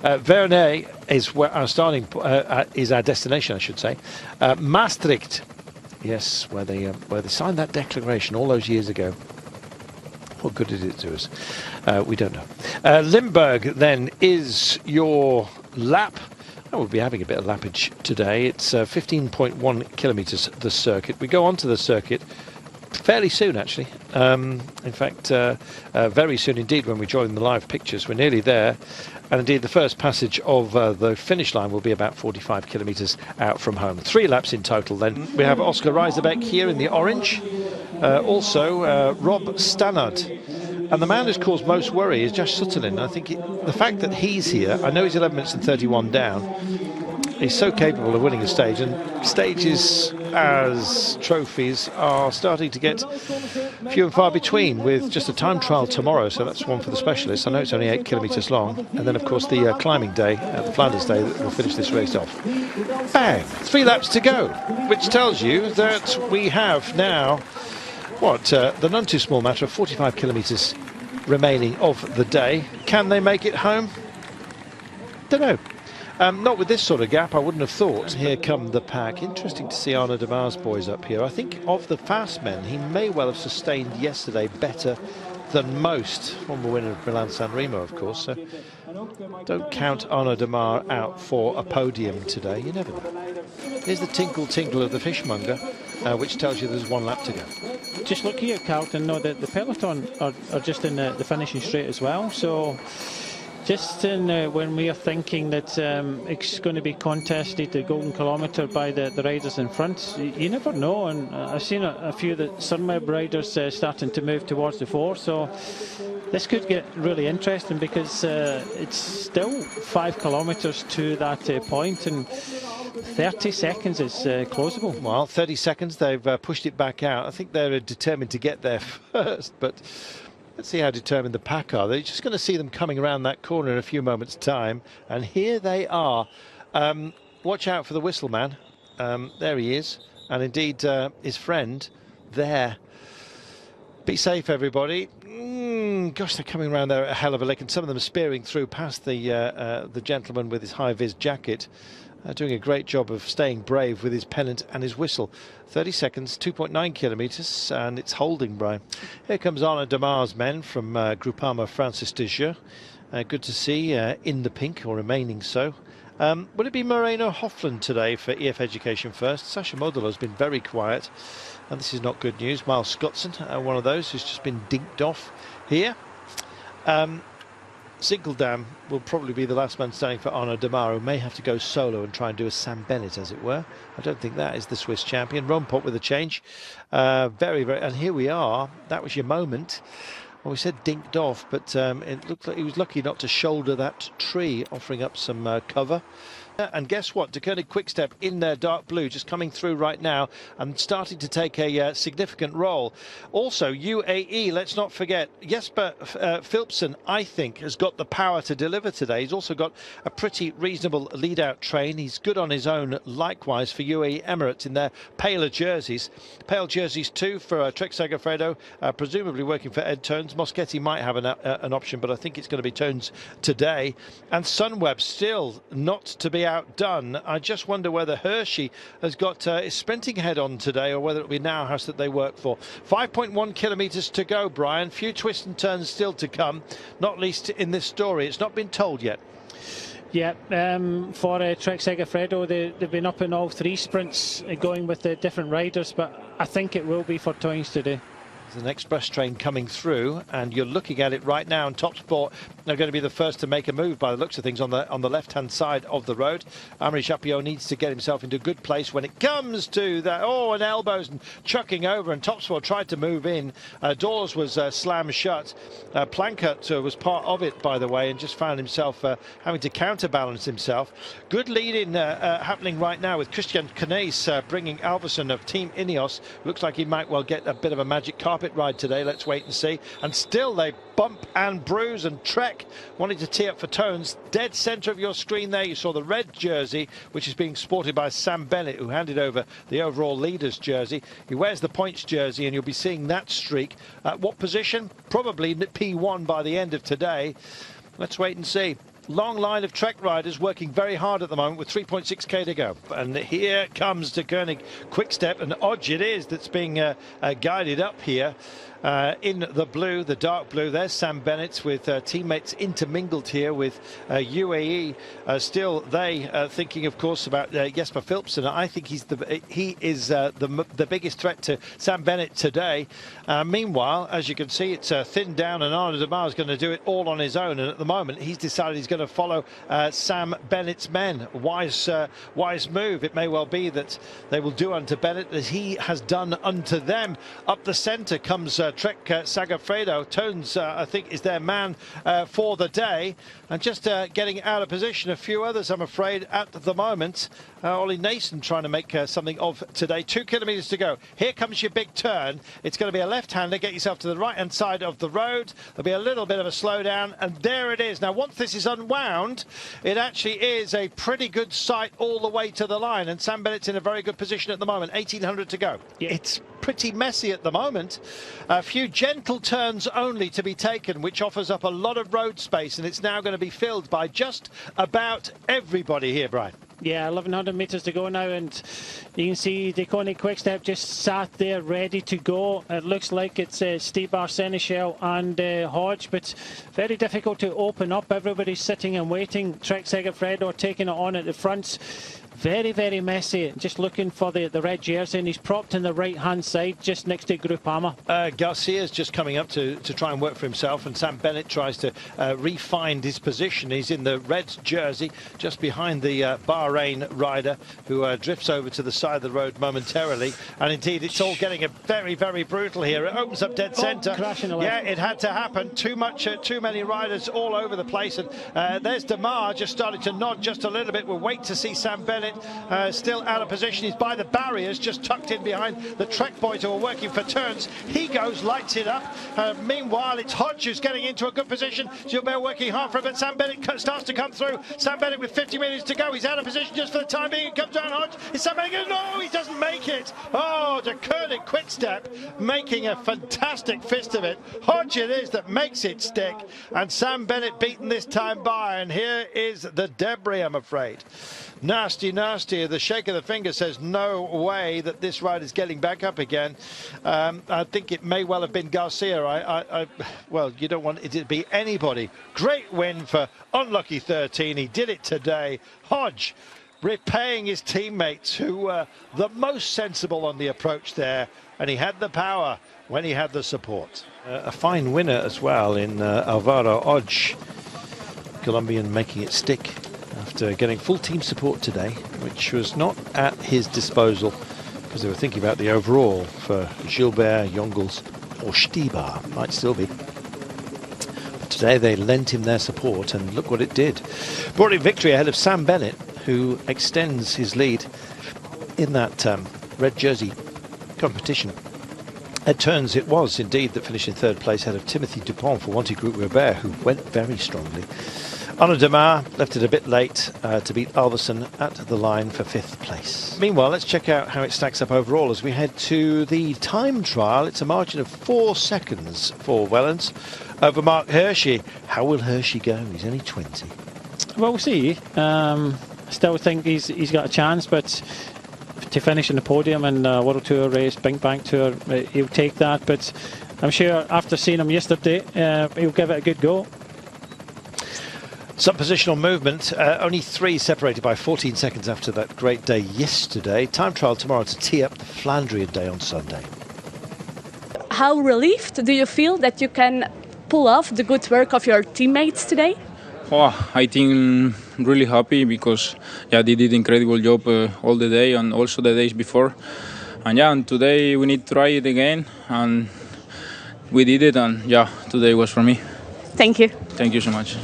Vernay is where our is our destination, I should say. Maastricht, yes, where they signed that declaration all those years ago. What good did it do us? We don't know. Limburg then is your lap. We'll be having a bit of lappage today. It's 15.1 kilometres, the circuit. We go onto the circuit fairly soon, actually. In fact, very soon indeed when we join the live pictures. We're nearly there. And indeed, the first passage of the finish line will be about 45 kilometres out from home. 3 laps in total then. We have Oscar Reiserbeck here in the orange. Also, Rob Stannard. And the man who's caused most worry is Josh Sutherland. I think the fact that he's here, I know he's 11 minutes and 31 down, he's so capable of winning a stage, and stages as trophies are starting to get few and far between, with just a time trial tomorrow, so that's one for the specialists. I know it's only 8 kilometres long, and then of course the climbing day, the Flanders day, that will finish this race off. Bang! 3 laps to go, which tells you that we have now the none too small matter of 45 kilometres remaining of the day. Can they make it home? Don't know. Not with this sort of gap, I wouldn't have thought. Here come the pack. Interesting to see Arnaud Demar's boys up here. I think of the fast men, he may well have sustained yesterday better than most. Former winner of Milan-San Remo, of course. So don't count Arnaud Demar out for a podium today. You never know. Here's the tinkle tinkle of the fishmonger, which tells you there's 1 lap to go. Just look here, Carlton. No, the peloton are just in the finishing straight as well. So just when we are thinking that it's going to be contested, the golden kilometre by the riders in front, you never know. And I've seen a few of the Sunweb riders starting to move towards the 4. So this could get really interesting, because it's still 5 kilometres to that point, and 30 seconds is closable. Well, 30 seconds, they've pushed it back out. I think they're determined to get there first, but let's see how determined the pack are. They're just going to see them coming around that corner in a few moments' time, and here they are. Watch out for the whistle man. There he is, and indeed his friend there. Be safe, everybody. Gosh, they're coming around there at a hell of a lick, and some of them are spearing through past the gentleman with his high-vis jacket. Doing a great job of staying brave with his pennant and his whistle. 30 seconds, 2.9 kilometres, and it's holding, Brian. Here comes Arnaud Demar's men from Groupama Francis de Jeux. Good to see in the pink, or remaining so. Will it be Moreno Hofland today for EF Education First? Sasha Modolo has been very quiet, and this is not good news. Miles Scottson, one of those who's just been dinked off here. Zinkeldam will probably be the last man standing for Arnaud Demar, who may have to go solo and try and do a Sam Bennett, as it were. I don't think that is the Swiss champion. Rompot with a change. Very, very... And here we are. That was your moment. Well, we said dinked off, but it looked like he was lucky not to shoulder that tree, offering up some cover. And guess what? De Koning Quickstep in their dark blue, just coming through right now and starting to take a significant role. Also, UAE, let's not forget, Jesper Philipsen, I think, has got the power to deliver today. He's also got a pretty reasonable lead-out train. He's good on his own, likewise, for UAE Emirates in their paler jerseys. Pale jerseys, too, for Trek Segafredo, presumably working for Ed Tones. Moschetti might have an option, but I think it's going to be Tones today. And Sunweb still not to be outdone. I just wonder whether Hershey has got his sprinting head on today, or whether it'll be Nauhaus that they work for. 5.1 kilometres to go, Brian. Few twists and turns still to come, not least in this story. It's not been told yet. Yeah, for Trek Segafredo, they've been up in all 3 sprints, going with the different riders, but I think it will be for Toynes today. There's an express train coming through, and you're looking at it right now, and Top Sport are going to be the first to make a move by the looks of things on the left-hand side of the road. Amaury Chapillot needs to get himself into a good place when it comes to that. Oh, and elbows and chucking over, and Top Sport tried to move in. Doors was slammed shut. Plankert was part of it, by the way, and just found himself having to counterbalance himself. Good lead-in happening right now with Christian Knees bringing Alverson of Team Ineos. Looks like he might well get a bit of a magic carpet ride today. Let's wait and see. And still they bump and bruise, and Trek wanting to tee up for Tones. Dead centre of your screen there, you saw the red jersey, which is being sported by Sam Bennett, who handed over the overall leader's jersey. He wears the points jersey, and you'll be seeing that streak. At what position? Probably P1 by the end of today. Let's wait and see. long line of Trek riders working very hard at the moment with 3.6k to go. And here comes De Koning Quick Step, and Odge it is that's being guided up here. In the blue, the dark blue, there's Sam Bennett with teammates intermingled here with UAE. Still, they thinking, of course, about Jesper Philipsen. I think he is the biggest threat to Sam Bennett today. Meanwhile, as you can see, it's thinned down, and Arnaud Demar is going to do it all on his own. And at the moment, he's decided he's going to follow Sam Bennett's men. Wise move. It may well be that they will do unto Bennett as he has done unto them. Up the centre comes Trek Segafredo. Tones, I think, is their man for the day, and just getting out of position. A few others, I'm afraid, at the moment. Ollie Nason trying to make something of today. 2 kilometres to go. Here comes your big turn. It's going to be a left-hander. Get yourself to the right-hand side of the road. There'll be a little bit of a slowdown, and there it is. Now, once this is unwound, it actually is a pretty good sight all the way to the line, and Sam Bennett's in a very good position at the moment. 1,800 to go. Yeah. It's pretty messy at the moment. A few gentle turns only to be taken, which offers up a lot of road space, and it's now going to be filled by just about everybody here, Brian. Yeah, 1,100 metres to go now, and you can see De Koning Quick Step just sat there ready to go. It looks like it's Stibar, Seneschal and Hodge, but very difficult to open up. Everybody's sitting and waiting. Trek Segafredo taking it on at the front. Very, very messy. Just looking for the red jersey, and he's propped in the right-hand side, just next to Groupama. Garcia's just coming up to try and work for himself, and Sam Bennett tries to re-find his position. He's in the red jersey, just behind the Bahrain rider, who drifts over to the side of the road momentarily. And indeed, it's all getting a very, very brutal here. It opens up dead centre. Yeah, it had to happen. Too many riders all over the place. And there's Demar just starting to nod just a little bit. We'll wait to see Sam Bennett. Still out of position. He's by the barriers, just tucked in behind the Trek boys who are working for turns. He goes, lights it up. Meanwhile, it's Hodge who's getting into a good position. Gilbert working hard for it, but Sam Bennett starts to come through. Sam Bennett with 50 minutes to go. He's out of position just for the time being. It comes down Hodge. Is Sam Bennett? No, he doesn't make it. Oh, De Koning Quick Step making a fantastic fist of it. Hodge it is that makes it stick, and Sam Bennett beaten this time by. And here is the debris, I'm afraid. Nasty. The shake of the finger says no way that this rider's getting back up again. I think it may well have been Garcia. Well, you don't want it to be anybody. Great win for unlucky 13. He did it today. Hodge repaying his teammates, who were the most sensible on the approach there, and he had the power when he had the support. A fine winner as well in Alvaro Hodge, Colombian, making it stick after getting full team support today, which was not at his disposal because they were thinking about the overall for Gilbert, Jongels or Stibar. Might still be. But today they lent him their support, and look what it did. Brought him victory ahead of Sam Bennett, who extends his lead in that red jersey competition. At turns, it was indeed that finished in third place ahead of Timothy Dupont for Wanty Group Robert, who went very strongly. Arnaud Demar left it a bit late to beat Alverson at the line for 5th place. Meanwhile, let's check out how it stacks up overall as we head to the time trial. It's a margin of 4 seconds for Wellens over Mark Hershey. How will Hershey go? He's only 20. Well, we'll see. I still think he's got a chance, but to finish in the podium in World Tour race, BinckBank Tour, he'll take that. But I'm sure after seeing him yesterday, he'll give it a good go. Some positional movement, only 3 separated by 14 seconds after that great day yesterday. Time trial tomorrow to tee up the Flandrian day on Sunday. How relieved do you feel that you can pull off the good work of your teammates today? Oh, I think really happy because they did incredible job all the day and also the days before. And today we need to try it again, and we did it, and today was for me. Thank you. Thank you so much.